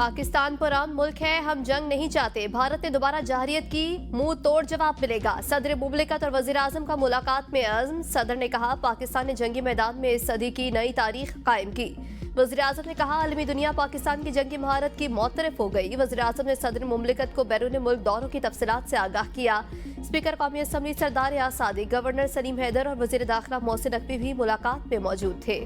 पाकिस्तान पुरान मुल्क है, हम जंग नहीं चाहते। भारत ने दोबारा जहरियत की, मुंह तोड़ जवाब मिलेगा। सदर मुमलिकत और वजीर आजम का मुलाकात में अज़्म। सदर ने कहा पाकिस्तान ने जंगी मैदान में इस सदी की नई तारीख कायम की। वजीर आजम ने कहा आलमी दुनिया पाकिस्तान की जंगी महारत की मोतरफ हो गई। वजीर आजम ने सदर मुमलिकत को बैरून मुल्क दौरों की तफसीलात से आगाह किया। स्पीकर कौमी असम्बली सरदार आसादी, गवर्नर सलीम हैदर और वजीर दाखिला मोहसिन नकवी भी मुलाकात में मौजूद थे।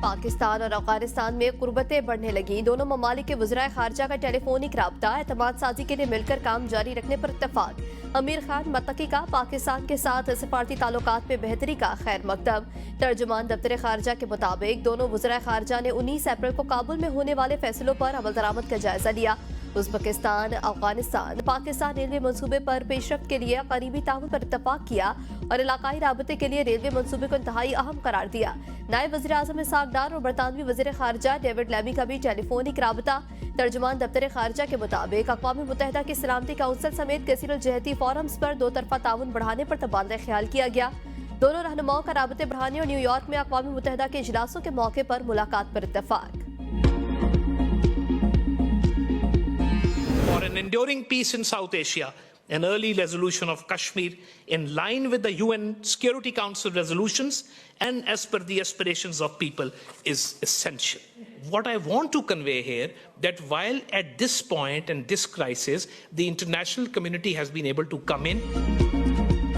पाकिस्तान और अफगानिस्तान में कुर्बतें बढ़ने लगी। दोनों ममालिक के वज़राए खारजा का टेलीफोनिक राब्ता, एतमाद साजी के लिए मिलकर काम जारी रखने पर इत्तफाक। अमीर खान मत्तकी का पाकिस्तान के साथ सफारती ताल्लुकात में बेहतरी का खैर मकदम। तर्जुमान दफ्तर खारजा के मुताबिक दोनों वज़राए खारजा ने 19 अप्रैल को काबुल में होने वाले फैसलों पर अमल दरामद का जायजा लिया। उज़्बेकिस्तान, अफगानिस्तान, पाकिस्तान रेलवे मंसूबे पर पेशरफ्त के लिए करीबी ताउन पर इत्तफाक किया और इलाकाई राबते के लिए रेलवे मंसूबे को इंतहाई अहम करार दिया। नायब वज़ीर आज़म इस्हाक डार और बरतानवी वज़ीर खारजा डेविड लैमी का भी टेलीफोनिक राबता। तर्जुमान दफ्तर खारजा के मुताबिक अक़वाम मुत्तहिदा की सलामती काउंसिल समेत कसीरुल-जहती फोरम्स पर दो तरफा ताउन बढ़ाने पर तबादला ख्याल किया गया। दोनों रहनुमाओं का राबते बढ़ाने और न्यूयॉर्क में अक़वाम मुत्तहिदा के इजलासों के मौके पर मुलाकात पर इत्तफाक। For an enduring peace in South Asia, an early resolution of Kashmir in line with the UN Security Council resolutions and as per the aspirations of people is essential. What I want to convey here that while at this point and this crisis, the international community has been able to come in.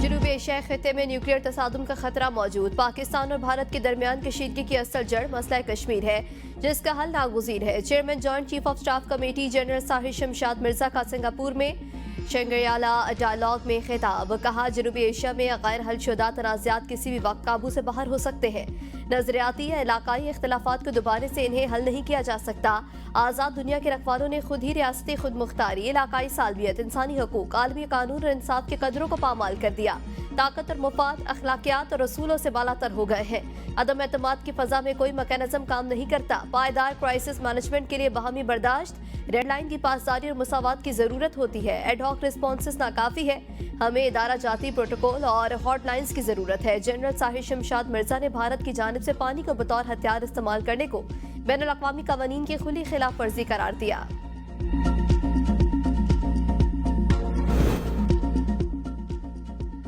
जनूबी एशियाई खित्ते में nuclear तसादुम का खतरा मौजूद। पाकिस्तान और भारत के दरमियान कशीदगी की असल जड़ मसला कश्मीर है, जिसका हल नागुज़ीर है। Chairman joint chief of staff committee general Sahir Shamshad Mirza का सिंगापुर में शंग्रियाला डायलॉग में खिताब। कहा जनूबी एशिया में गैर हलशुदा तनाज़ात किसी भी वक्त काबू से बाहर हो सकते हैं। नजरियाती या इलाकाई इख्तलाफात को दोबारा से इन्हें हल नहीं किया जा सकता। आज़ाद दुनिया के रखवालों ने खुद ही रियासती खुद मुख्तारी, इलाकाई सालवियत, इंसानी हकूक, आलमी कानून और इंसाफ के कदरों को पामाल कर दिया। ताकत और मुफाद, अखलाकियात और रसूलों से बालातर हो गए हैं। अदम एतमाद की फजा में कोई मैकेनिज्म काम नहीं करता। पायदार क्राइसिस मैनेजमेंट के लिए बाहमी बर्दाश्त, रेड लाइन की पासदारी और मुसावात की जरूरत होती है। एडहॉक रिस्पॉन्सेस नाकाफी है। हमें इदारा जाती प्रोटोकॉल और हॉटलाइंस की जरूरत है। जनरल साहिर शमशाद मिर्जा ने भारत की जानिब से पानी को बतौर हथियार इस्तेमाल करने को बैनुल अक़वामी कवानीन की खुली खिलाफ वर्जी करार दिया।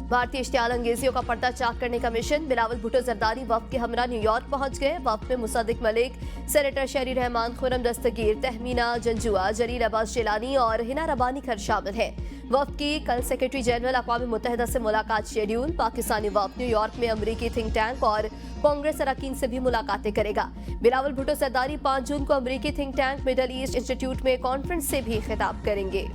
भारतीय इश्तियाल अंगेजियों का पर्दा चाक करने का मिशन। बिलावल भुट्टो जरदारी वफ्द के हमरा न्यूयॉर्क पहुंच गए। वफ्द में मुसद्दिक मलिक, सेनेटर शहरी रहमान, खुरम दस्तगीर, तहमीना जंजुआ, जलील अब्बास जिलानी और हिना रबानी खर शामिल हैं। वफ्द की कल सेक्रेटरी जनरल अक़वाम मुत्तहिदा से मुलाकात शेड्यूल। पाकिस्तानी वफ्द न्यूयॉर्क में अमरीकी थिंक टैंक और कांग्रेस अरकान से भी मुलाकातें करेगा। बिलावल भुट्टो जरदारी 5 जून को अमरीकी think tank middle east institute में कॉन्फ्रेंस से भी खिताब करेंगे।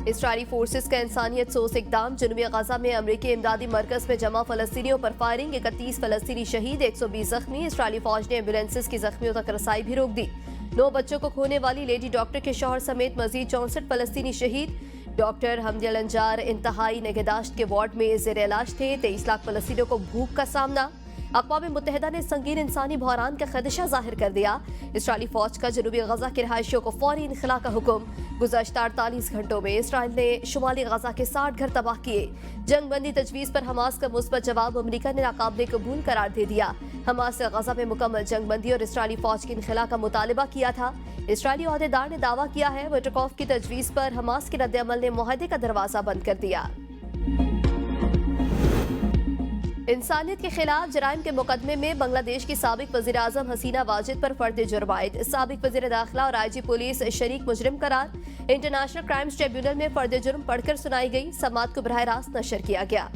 इसराइली फोर्सेस का इंसानियत सोस इकदाम। जनूबी गजा में अमरीकी इमदादी मरकज में जमा फलस्तीनियों पर फायरिंग। 31 फलस्तीनी शहीद, 120 जख्मी। इसराइली फौज ने एम्बुलेंसेज की जख्मियों तक रसाई भी रोक दी। 9 बच्चों को खोने वाली लेडी डॉक्टर के शौहर समेत मजीद 64 फलस्तीनी शहीद। डॉक्टर हमदी अल अंजार इंतहाई निगहदाश्त के वार्ड में जेर इलाज थे। 23 लाख फलस्तीनियों को भूख का सामना। अक़वाम मुत्तहिदा ने संगीन इंसानी बहरान का खदशा जाहिर कर दिया। इसराइली फौज का जनूबी गजा के रहायशियों को फौरी इनखला का हुक्म। गुज़श्ता 48 घंटों में इसराइल ने शुमाली गजा के 60 घर तबाह किए। जंग बंदी तजवीज़ पर हमास का मुस्बत जवाब अमरीका ने नाकाबिले कबूल करार दे दिया। हमास से गजा में मुकम्मल जंग बंदी और इसराइली फौज की इनखला का मुतालबा किया था। इसराइली ओहदेदार ने दावा किया है वटकॉफ की तजवीज़ पर हमास के रद्द-ए-अमल ने मुआहदे का दरवाज़ा बंद कर दिया। इंसानियत के खिलाफ जराइम के मुकदमे में बांग्लादेश की साबिक वज़ीर आज़म हसीना वाजिद पर फर्द जुर्म आयद। साबिक वज़ीर दाखिला और IG पुलिस शरीक मुजरिम करार। इंटरनेशनल क्राइम्स ट्रिब्यूनल में फर्द जुर्म पढ़कर सुनाई गई। समात को बराह रास्त नशर किया गया।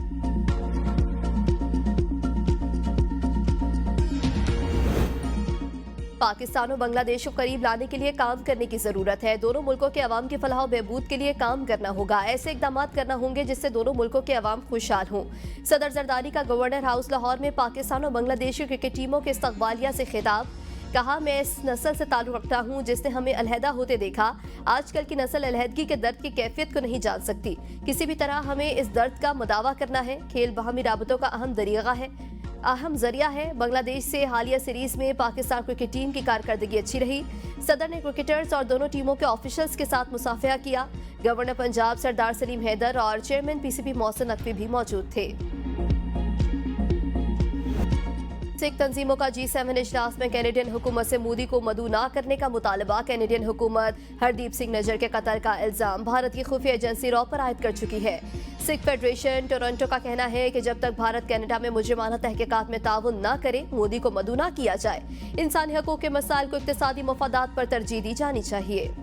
पाकिस्तान और बांग्लादेश को करीब लाने के लिए काम करने की जरूरत है। दोनों मुल्कों के अवाम की फलाह बहबूद के लिए काम करना होगा। ऐसे इकदाम करना होंगे जिससे दोनों मुल्कों के अवाम खुशहाल हों। सदर जरदारी का गवर्नर हाउस लाहौर में पाकिस्तान और बांग्लादेश की क्रिकेट टीमों के इस्तकबालिया से खिताब। कहा मैं इस नस्ल से ताल्लुक रखता हूँ जिसने हमें अलहदा होते देखा। आजकल की नस्ल अलहदगी के दर्द की कैफियत को नहीं जान सकती। किसी भी तरह हमें इस दर्द का मुदावा करना है। खेल बाहमी राबतों का अहम जरिया है। बांग्लादेश से हालिया सीरीज में पाकिस्तान क्रिकेट टीम की कारकर्दगी अच्छी रही। सदर ने क्रिकेटर्स और दोनों टीमों के ऑफिशियल्स के साथ मुसाफिया किया। गवर्नर पंजाब सरदार सलीम हैदर और चेयरमैन PCB मोहसिन नकवी भी मौजूद थे। सिख तंजीमों का G7 इजलास में कैनेडियन हुकूमत से मोदी को मदऊ ना करने का मुतालबा। कैनेडियन हुकूमत हरदीप सिंह नजर के कत्ल का इल्जाम भारत की खुफिया एजेंसी रॉ पर आयद कर चुकी है। सिख फेडरेशन टोरंटो का कहना है कि जब तक भारत कनाडा में मुजरिमाना तहकीकात में ताउन न करे, मोदी को मदऊ ना किया जाए। इंसानी हकूक के मसाइल को इक्तिसादी मफादात पर तरजीह दी जानी चाहिए।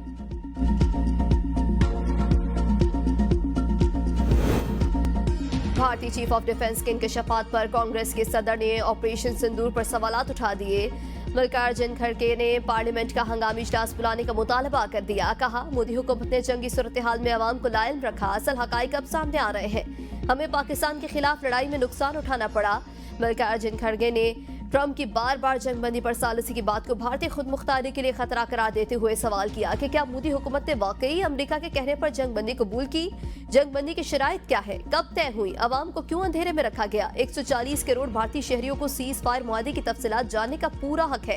भारतीय चीफ ऑफ डिफेंस के इंकशाफात पर कांग्रेस के सदर ने ऑपरेशन सिंदूर पर सवालात उठा दिए। मल्लिकार्जुन खड़गे ने पार्लियामेंट का हंगामी इजलास बुलाने का मुतालबा कर दिया। कहा, मोदी हुकूमत ने जंगी सूरत हाल में अवाम को लायल रखा, असल हकाइक अब सामने आ रहे हैं। हमें पाकिस्तान के खिलाफ लड़ाई में नुकसान उठाना पड़ा। मल्लिकार्जुन खड़गे ने ट्रंप की बार बार जंगबंदी पर सालिसी की बात को भारतीय खुद मुख्तारी के लिए खतरा करार देते हुए सवाल किया कि क्या मोदी हुकूमत ने वाकई अमेरिका के कहने पर जंगबंदी कबूल की? जंगबंदी की शराइत क्या है, कब तय हुई, अवाम को क्यों अंधेरे में रखा गया? 140 करोड़ भारतीय शहरियों को सीज फायर मुआहदे की तफसीलात जानने का पूरा हक है।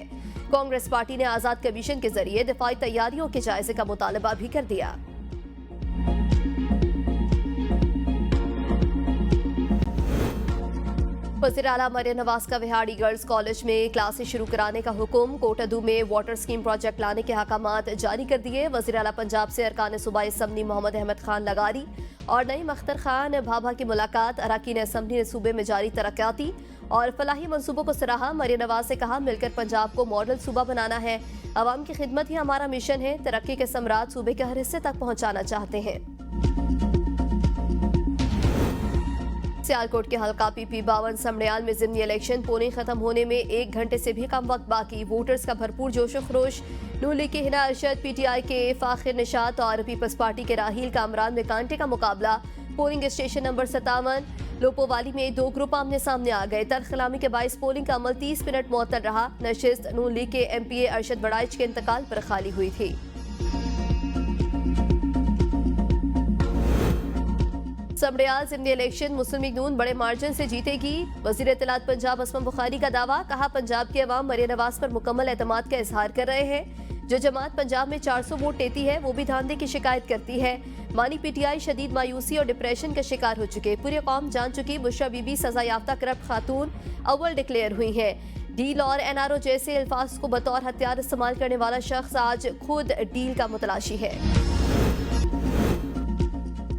कांग्रेस पार्टी ने आजाद कमीशन के जरिए दिफाई तैयारियों के जायजे का मुतालबा भी कर दिया। वज़ीर आला मरियम नवाज का विहाड़ी गर्ल्स कॉलेज में क्लासेस शुरू कराने का हुक्म। कोटादू में वाटर स्कीम प्रोजेक्ट लाने के अहकामात जारी कर दिए। वज़ीर आला पंजाब से अरकान सूबाई असम्बली मोहम्मद अहमद खान लगारी और नईम अख्तर खान भाभा की मुलाकात। अरकान असम्बली ने सूबे में जारी तरक्याती और फलाही मंसूबों को सराहा। मरियम नवाज से कहा, मिलकर पंजाब को मॉडल सूबा बनाना है। अवाम की खिदमत ही हमारा मिशन है। तरक्की के समरात सूबे के हर हिस्से तक पहुँचाना चाहते हैं। सियालकोट के हल्का PP 52 समड़ियाल में ज़िमनी इलेक्शन पोलिंग खत्म होने में 1 घंटे से भी कम वक्त बाकी। वोटर्स का भरपूर जोशो खरोश। नून लीग के हिना अरशद, PTI के फाखिर निशात और पीपल्स पार्टी के राहील कामरान में कांटे का मुकाबला। पोलिंग स्टेशन नंबर 57 लोपोवाली में 2 ग्रुप आमने सामने आ गए। तरखलामी के बाइस पोलिंग का अमल 30 मिनट मुअत्तल रहा। नशिस्त नून लीग के MPA अरशद बड़ाइच के इंतकाल पर खाली हुई थी। समड़ियाल ज़िमनी इलेक्शन मुस्लिम लीग नून बड़े मार्जिन से जीतेगी। वज़ीर इत्तलात पंजाब असमा बुखारी का दावा। कहा, पंजाब के अवाम मरियम नवाज पर मुकम्मल एतमाद का इजहार कर रहे हैं। जो जमात पंजाब में 400 वोट लेती है वो भी धांधे की शिकायत करती है। मानी PTI शदीद मायूसी और डिप्रेशन का शिकार हो चुके। पूरी कौम जान चुकी बुशरा बीबी सजा याफ्ता करप्ट खातून अव्वल डिक्लेयर हुई है। डील और NRO जैसे अल्फाज को बतौर हथियार इस्तेमाल करने वाला शख्स आज खुद डील का मुतलाशी है।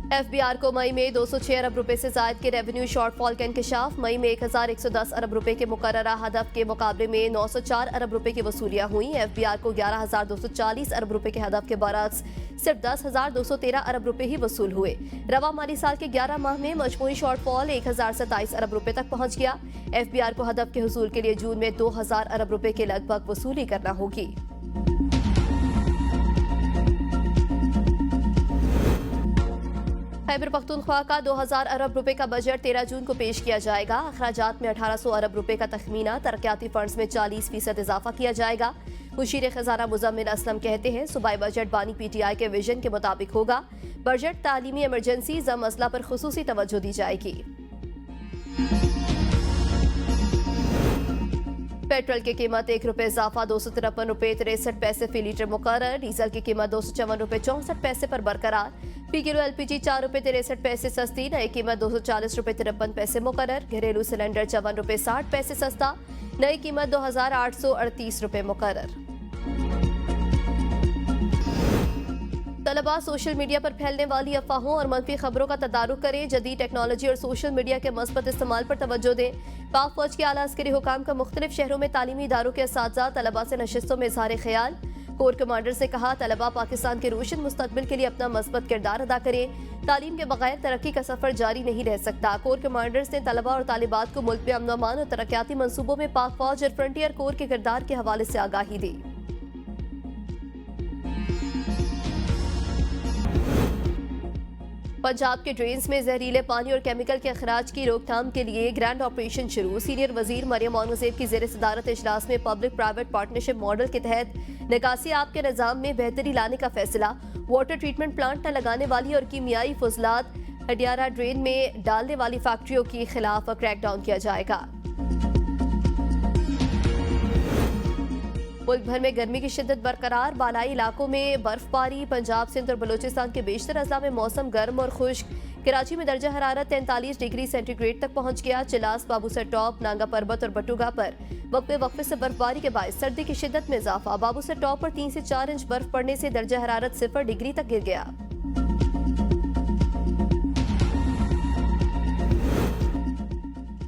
FBR को मई में 206 अरब रुपए से जायद के रेवेन्यू शॉर्टफॉल का इंकशाफ। मई में 1110 अरब रुपए के मुकर्ररा हदफ के मुकाबले में 904 अरब रुपए की वसूलियां हुई। FBR को 11,240 अरब रुपए के हदफ के बरअक्स सिर्फ 10,213 अरब रुपए ही वसूल हुए। रवा माली साल के 11 माह में मजमूई शॉर्टफॉल 1,027 अरब रुपए तक पहुंच गया। FBR को हदफ के हुसूल के लिए जून में 2,000 अरब रुपए के लगभग वसूली करना होगी। खैबर पख्तूनख्वा का 2,000 अरब रुपए का बजट 13 जून को पेश किया जाएगा। अखराजात में 1,800 अरब रुपए का तखमीना। तरक्याती फंड्स में 40% इजाफा किया जाएगा। मुशीर खजाना मुजम्मिल असलम कहते हैं, सूबाई बजट बानी PTI के विजन के मुताबिक होगा। बजट तालीमी इमरजेंसी जम मसला पर खुसूसी तवज्जो दी जाएगी। पेट्रोल की कीमत 1 रुपए इजाफा 253 रुपए 63 पैसे फी लीटर मुकर्रर। डीजल की कीमत 254 रुपए 64 पैसे पर बरकरार। फी किलो LPG 4 रुपए 63 पैसे सस्ती। नई कीमत 240 रुपए 53 पैसे मुकर्रर। घरेलू सिलेंडर 54 रुपए 60 पैसे सस्ता। नई कीमत 2,838 रुपए मुकर्रर। तलबा सोशल मीडिया पर फैलने वाली अफवाहों और मनफी खबरों का तदारुक करें। जदीद टेक्नोलॉजी और सोशल मीडिया के मस्बत इस्तेमाल पर तवज्जो दें। पाक फौज के आला अस्करी हुकाम का मुख्तलिफ शहरों में तालीमी इदारों के असातिज़ा तलबा से नशिस्तों में इज़हार ख्याल। कोर कमांडर से कहा, तलबा पाकिस्तान के रोशन मुस्तकबिल के लिए अपना मस्बत किरदार अदा करें। तालीम के बगैर तरक्की का सफर जारी नहीं रह सकता। कोर कमांडर्स ने तलबा और तालिबात को मुल्क में अमन अमान और तरक्याती मंसूबों में पाक फौज और फ्रंटियर कोर के किरदार के हवाले से आगाही दी। पंजाब के ड्रेन्स में जहरीले पानी और केमिकल के अखराज की रोकथाम के लिए ग्रैंड ऑपरेशन शुरू। सीनियर वजीर मरियम औरंगजेब की ज़ेर सदारत इजलास में पब्लिक प्राइवेट पार्टनरशिप मॉडल के तहत निकासी आप के निज़ाम में बेहतरी लाने का फैसला। वाटर ट्रीटमेंट प्लांट न लगाने वाली और कीमियाई फजलात हडियारा ड्रेन में डालने वाली फैक्ट्रियों के खिलाफ क्रैकडाउन किया जाएगा। मुल्क भर में गर्मी की शिद्दत बरकरार। बालाई इलाकों में बर्फबारी। पंजाब सिंध और बलूचिस्तान के बेशतर अजला में मौसम गर्म और खुश्क। कराची में दर्जा हरारत 43 डिग्री सेंटीग्रेड तक पहुंच गया। चिलास, बाबूसर टॉप, नांगा पर्वत और बटुगा पर वक्फे से बर्फबारी के बायस सर्दी की शिद्दत में इजाफा। बाबूसर टॉप पर 3 से 4 इंच बर्फ पड़ने से दर्जा हरारत 0 डिग्री तक गिर गया।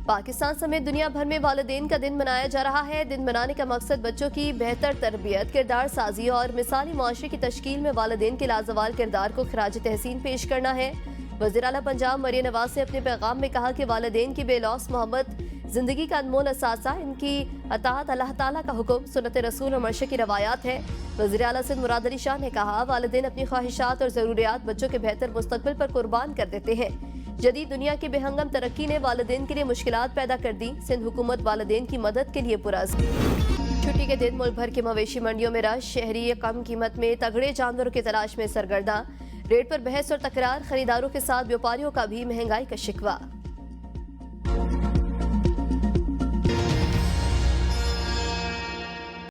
पाकिस्तान समेत दुनिया भर में वालिदैन का दिन मनाया जा रहा है। दिन मनाने का मकसद बच्चों की बेहतर तरबियत, किरदार साजी और मिसाली मुआशरे की तश्कील में वालिदैन के लाजवाल किरदार को खराज तहसीन पेश करना है। वज़ीर आला पंजाब मरियम नवाज ने अपने पैगाम में कहा कि वालिदैन की बेलौस मोहब्बत जिंदगी का अनमोल असासा, इनकी अताअत अल्लाह ताला का हुक्म, सुन्नत रसूल और मर्शद की रवायात है। वज़ीर आला सिंध मुराद अली शाह ने कहा, वालिदैन अपनी ख्वाहिशात और ज़रूरियात बच्चों के बेहतर मुस्तकबिल पर कुर्बान कर देते हैं। जदीद दुनिया की बेहंगम तरक्की ने वालिदैन के लिए मुश्किलात पैदा कर दी। सिंध हुकूमत वालिदैन की मदद के लिए पुरज़्म। छुट्टी के दिन मुल्क भर की मवेशी मंडियों में रश, शहरी कम कीमत में तगड़े जानवरों की तलाश में सरगर्दा। रेट पर बहस और तकरार, खरीदारों के साथ व्यापारियों का भी महंगाई का शिकवा।